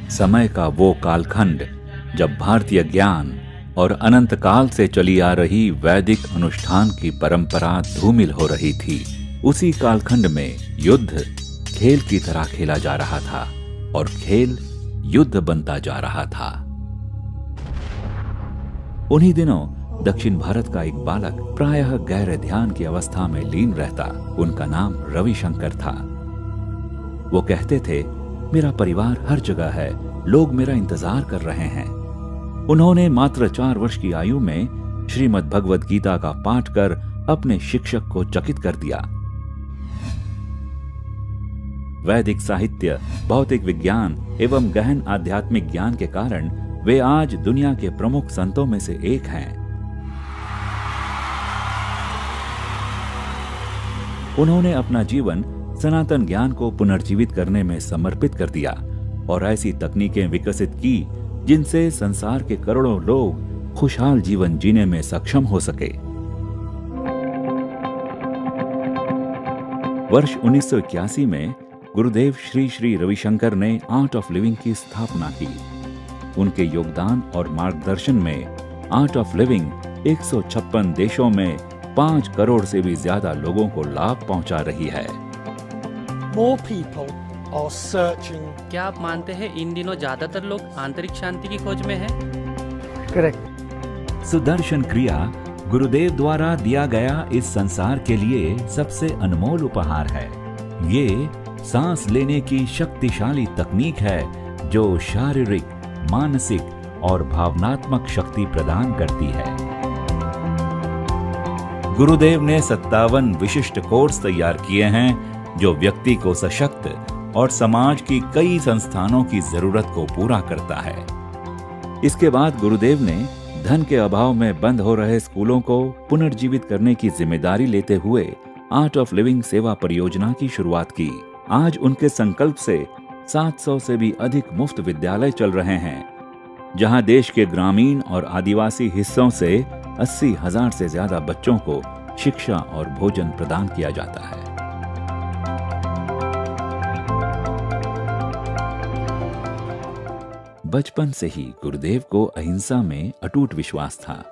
समय का वो कालखंड जब भारतीय ज्ञान और अनंत काल से चली आ रही वैदिक अनुष्ठान की परंपरा धूमिल हो रही थी, उसी कालखंड में युद्ध खेल की तरह खेला जा रहा था और खेल युद्ध बनता जा रहा था। उन्हीं दिनों दक्षिण भारत का एक बालक प्रायः गहरे ध्यान की अवस्था में लीन रहता। उनका नाम रविशंकर था। वो कहते थे, मेरा परिवार हर जगह है, लोग मेरा इंतजार कर रहे हैं। उन्होंने मात्र 4 वर्ष की आयु में श्रीमद् भगवद गीता का पाठ कर अपने शिक्षक को चकित कर दिया। वैदिक साहित्य, भौतिक विज्ञान एवं गहन आध्यात्मिक ज्ञान के कारण वे आज दुनिया के प्रमुख संतों में से एक हैं। उन्होंने अपना जीवन सनातन ज्ञान को पुनर्जीवित करने में समर्पित कर दिया और ऐसी तकनीकें विकसित की जिनसे संसार के करोड़ों लोग खुशहाल जीवन जीने में सक्षम हो सके। वर्ष 1981 में गुरुदेव श्री श्री रविशंकर ने आर्ट ऑफ लिविंग की स्थापना की। उनके योगदान और मार्गदर्शन में आर्ट ऑफ लिविंग 156 देशों में 5 करोड़ से भी ज्यादा लोगों को लाभ पहुंचा रही है। More people are searching. क्या आप मानते हैं इन दिनों ज्यादातर लोग आंतरिक शांति की खोज में हैं? Correct. सुदर्शन क्रिया गुरुदेव द्वारा दिया गया इस संसार के लिए सबसे अनमोल उपहार है। ये सांस लेने की शक्तिशाली तकनीक है जो शारीरिक, मानसिक और भावनात्मक शक्ति प्रदान करती है। गुरुदेव ने 57 विशिष्ट कोर्स तैयार किए हैं जो व्यक्ति को सशक्त और समाज की कई संस्थानों की जरूरत को पूरा करता है। इसके बाद गुरुदेव ने धन के अभाव में बंद हो रहे स्कूलों को पुनर्जीवित करने की जिम्मेदारी लेते हुए आर्ट ऑफ लिविंग सेवा परियोजना की शुरुआत की। आज उनके संकल्प से 700 से भी अधिक मुफ्त विद्यालय चल रहे हैं, जहां देश के ग्रामीण और आदिवासी हिस्सों से 80,000 से ज्यादा बच्चों को शिक्षा और भोजन प्रदान किया जाता है। बचपन से ही गुरुदेव को अहिंसा में अटूट विश्वास था।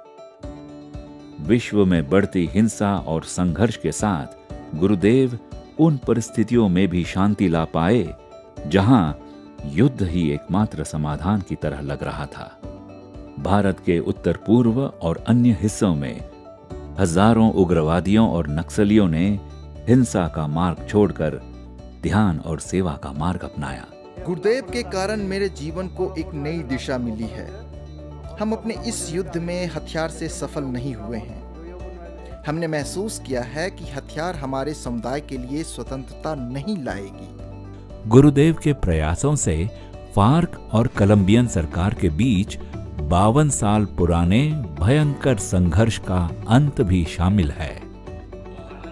विश्व में बढ़ती हिंसा और संघर्ष के साथ गुरुदेव उन परिस्थितियों में भी शांति ला पाए जहां युद्ध ही एकमात्र समाधान की तरह लग रहा था। भारत के उत्तर पूर्व और अन्य हिस्सों में हजारों उग्रवादियों और नक्सलियों ने हिंसा का मार्ग छोड़कर ध्यान और सेवा का मार्ग अपनाया। गुरुदेव के कारण मेरे जीवन को एक नई दिशा मिली है। हम अपने इस युद्ध में हथियार से सफल नहीं हुए हैं। हमने महसूस किया है कि हथियार हमारे समुदाय के लिए स्वतंत्रता नहीं लाएगी। गुरुदेव के प्रयासों से फार्क और कोलंबियन सरकार के बीच 52 साल पुराने भयंकर संघर्ष का अंत भी शामिल है।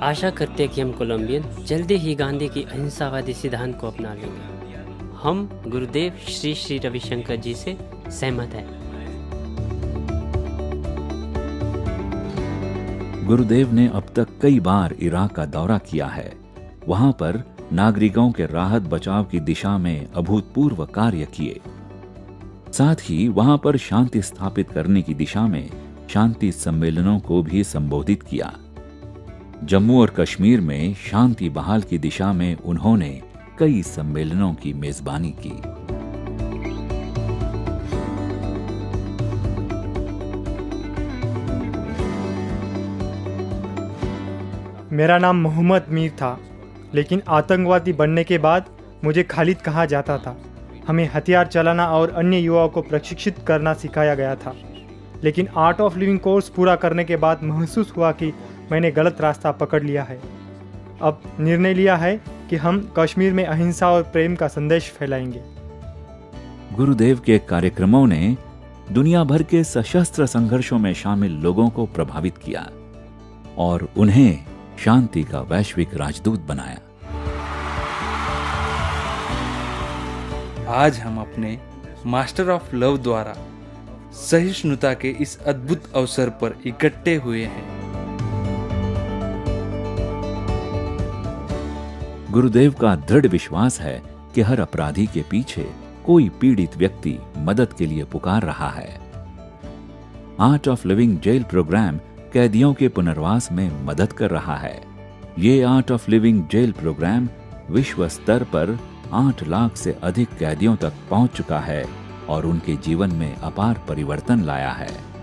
आशा करते हैं कि हम कोलंबियन जल्दी ही गांधी की अहिंसावादी सिद्धांत को अपना लेंगे। हम गुरुदेव श्री श्री रविशंकर जी से सहमत हैं। गुरुदेव ने अब तक कई बार इराक का दौरा किया है। वहां पर नागरिकों के राहत बचाव की दिशा में अभूतपूर्व कार्य किए। साथ ही वहां पर शांति स्थापित करने की दिशा में शांति सम्मेलनों को भी संबोधित किया। जम्मू और कश्मीर में शांति बहाल की दिशा में उन्होंने कई सम्मेलनों की मेजबानी की। मेरा नाम मोहम्मद मीर था, लेकिन आतंकवादी बनने के बाद मुझे खालिद कहा जाता था। हमें हथियार चलाना और अन्य युवाओं को प्रशिक्षित करना सिखाया गया था। लेकिन आर्ट ऑफ लिविंग कोर्स पूरा करने के बाद महसूस हुआ कि मैंने गलत रास्ता पकड़ लिया है। अब निर्णय लिया है कि हम कश्मीर में अहिंसा और प्रेम का संदेश फैलाएंगे। गुरुदेव के कार्यक्रमों ने दुनिया भर के सशस्त्र संघर्षों में शामिल लोगों को प्रभावित किया और उन्हें शांति का वैश्विक राजदूत बनाया। आज हम अपने मास्टर ऑफ लव द्वारा सहिष्णुता के इस अद्भुत अवसर पर इकट्ठे हुए हैं। गुरुदेव का दृढ़ विश्वास है कि हर अपराधी के पीछे कोई पीड़ित व्यक्ति मदद के लिए पुकार रहा है। Art of Living jail programme कैदियों के पुनर्वास में मदद कर रहा है। ये Art of Living jail programme विश्व स्तर पर 8 लाख से अधिक कैदियों तक पहुंच चुका है और उनके जीवन में अपार परिवर्तन लाया है।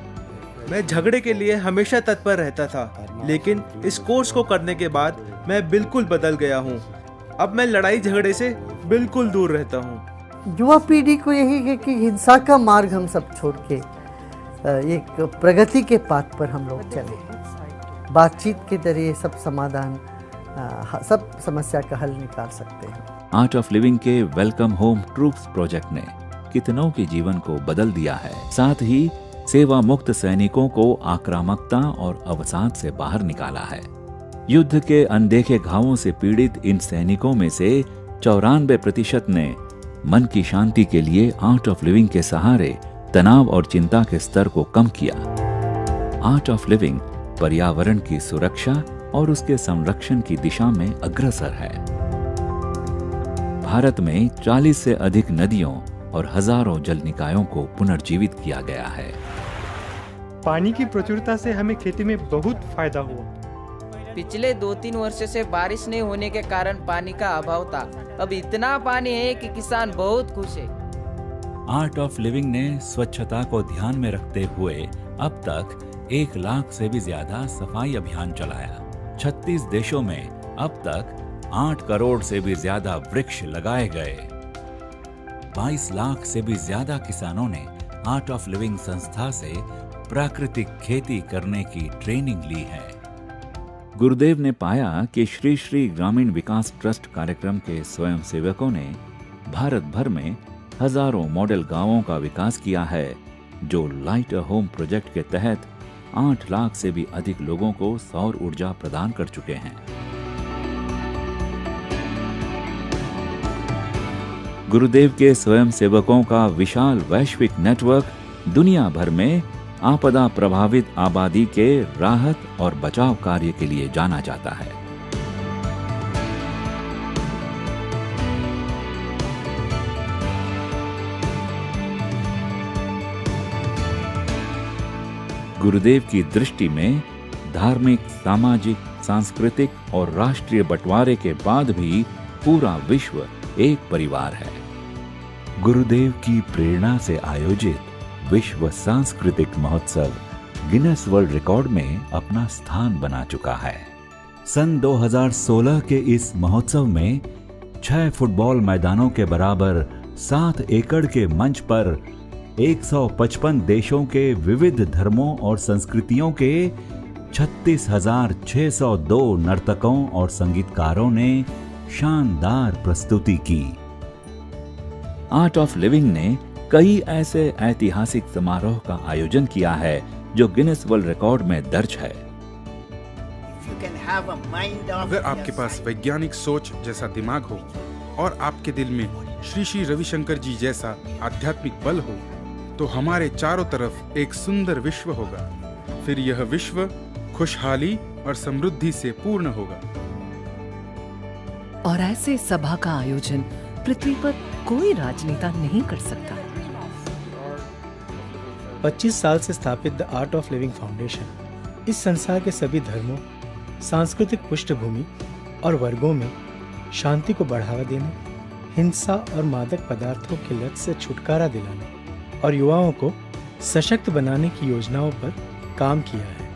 मैं झगड़े के लिए हमेशा तत्पर रहता था, लेकिन इस कोर्स को करने के बाद मैं बिल्कुल बदल गया हूँ। अब मैं लड़ाई झगड़े से बिल्कुल दूर रहता हूँ। युवा पीढ़ी को यही है कि हिंसा का मार्ग हम सब छोड़ के एक प्रगति के पाथ पर हम लोग चले। बातचीत के जरिए सब समाधान, सब समस्या का हल निकाल सकते हैं। आर्ट ऑफ लिविंग के वेलकम होम ट्रूप्स प्रोजेक्ट ने कितनों के जीवन को बदल दिया है। साथ ही सेवा मुक्त सैनिकों को आक्रामकता और अवसाद से बाहर निकाला है। युद्ध के अनदेखे घावों से पीड़ित इन सैनिकों में से 94% ने मन की शांति के लिए आर्ट ऑफ लिविंग के सहारे तनाव और चिंता के स्तर को कम किया। आर्ट ऑफ लिविंग पर्यावरण की सुरक्षा और उसके संरक्षण की दिशा में अग्रसर है। भारत में 40 से अधिक नदियों और हजारों जल निकायों को पुनर्जीवित किया गया है। पानी की प्रचुरता से हमें खेती में बहुत फायदा हुआ। पिछले 2-3 वर्षों से बारिश नहीं होने के कारण पानी का अभाव था। अब इतना पानी है कि किसान बहुत खुश है। आर्ट ऑफ लिविंग ने स्वच्छता को ध्यान में रखते हुए अब तक 1 लाख से भी ज्यादा सफाई अभियान चलाया। 36 देशों में अब तक 8 करोड़ से भी ज्यादा वृक्ष लगाए गए। 22 लाख से भी ज्यादा किसानों ने आर्ट ऑफ लिविंग संस्था से प्राकृतिक खेती करने की ट्रेनिंग ली है। गुरुदेव ने पाया कि श्री श्री ग्रामीण विकास ट्रस्ट कार्यक्रम के स्वयंसेवकों ने भारत भर में हजारों मॉडल गांवों का विकास किया है, जो लाइट अ होम प्रोजेक्ट के तहत 8 लाख से भी अधिक लोगों को सौर ऊर्जा प्रदान कर चुके हैं। गुरुदेव के स्वयंसेवकों का विशाल वैश्विक नेटवर्क दुनिया भर में आपदा प्रभावित आबादी के राहत और बचाव कार्य के लिए जाना जाता है। गुरुदेव की दृष्टि में धार्मिक, सामाजिक, सांस्कृतिक और राष्ट्रीय बंटवारे के बाद भी पूरा विश्व एक परिवार है। गुरुदेव की प्रेरणा से आयोजित विश्व सांस्कृतिक महोत्सव गिनेस वर्ल्ड रिकॉर्ड में अपना स्थान बना चुका है। सन 2016 के इस महोत्सव में 6 फुटबॉल मैदानों के बराबर 7 एकड़ के मंच पर 155 देशों के विविध धर्मों और संस्कृतियों के 36,602 नर्तकों और संगीतकारों ने शानदार प्रस्तुति की। आर्ट ऑफ लिविंग ने कई ऐसे ऐतिहासिक समारोह का आयोजन किया है जो गिनेस वर्ल्ड रिकॉर्ड में दर्ज है। अगर आपके पास वैज्ञानिक सोच जैसा दिमाग हो और आपके दिल में श्री श्री रविशंकर जी जैसा आध्यात्मिक बल हो, तो हमारे चारों तरफ एक सुंदर विश्व होगा। फिर यह विश्व खुशहाली और समृद्धि से पूर्ण होगा। और ऐसे सभा का आयोजन पृथ्वी पर कोई राजनेता नहीं कर सकता। 25 साल से स्थापित the art of living foundation इस संसार के सभी धर्मों, सांस्कृतिक पृष्ठभूमि और वर्गों में शांति को बढ़ावा देने, हिंसा और मादक पदार्थों के लत से छुटकारा दिलाने और युवाओं को सशक्त बनाने की योजनाओं पर काम किया है।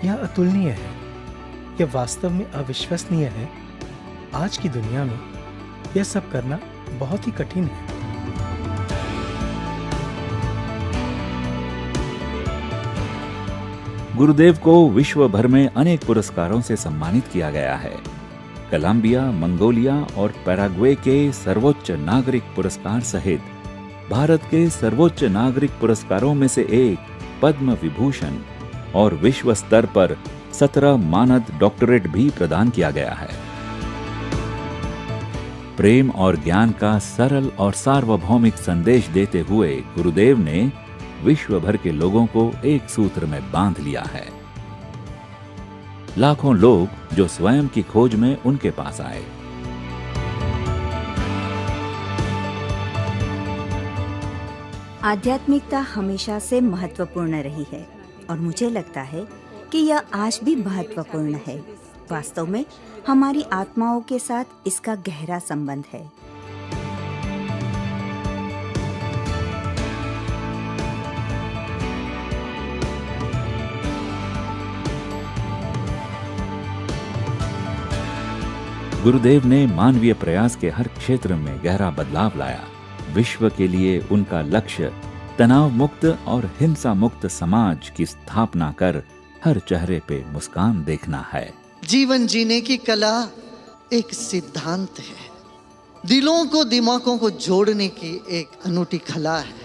यह अतुलनीय है, यह वास्तव में अविश्वसनीय है। आज की दुनिया में यह सब करना बहुत ही कठिन है। गुरुदेव को विश्व भर में अनेक पुरस्कारों से सम्मानित किया गया है। कोलंबिया, मंगोलिया और पैराग्वे के सर्वोच्च नागरिक पुरस्कार सहित भारत के सर्वोच्च नागरिक पुरस्कारों में से एक पद्म विभूषण और विश्व स्तर पर 17 मानद डॉक्टरेट भी प्रदान किया गया है। प्रेम और ज्ञान का सरल और सार्वभौमिक संदेश देते हुए गुरुदेव ने विश्व भर के लोगों को एक सूत्र में बांध लिया है। लाखों लोग जो स्वयं की खोज में उनके पास आए। आध्यात्मिकता हमेशा से महत्वपूर्ण रही है और मुझे लगता है कि यह आज भी महत्वपूर्ण है। वास्तव में हमारी आत्माओं के साथ इसका गहरा संबंध है। गुरुदेव ने मानवीय प्रयास के हर क्षेत्र में गहरा बदलाव लाया। विश्व के लिए उनका लक्ष्य तनाव मुक्त और हिंसा मुक्त समाज की स्थापना कर हर चेहरे पे मुस्कान देखना है। जीवन जीने की कला एक सिद्धांत है, दिलों को दिमागों को जोड़ने की एक अनूठी कला है।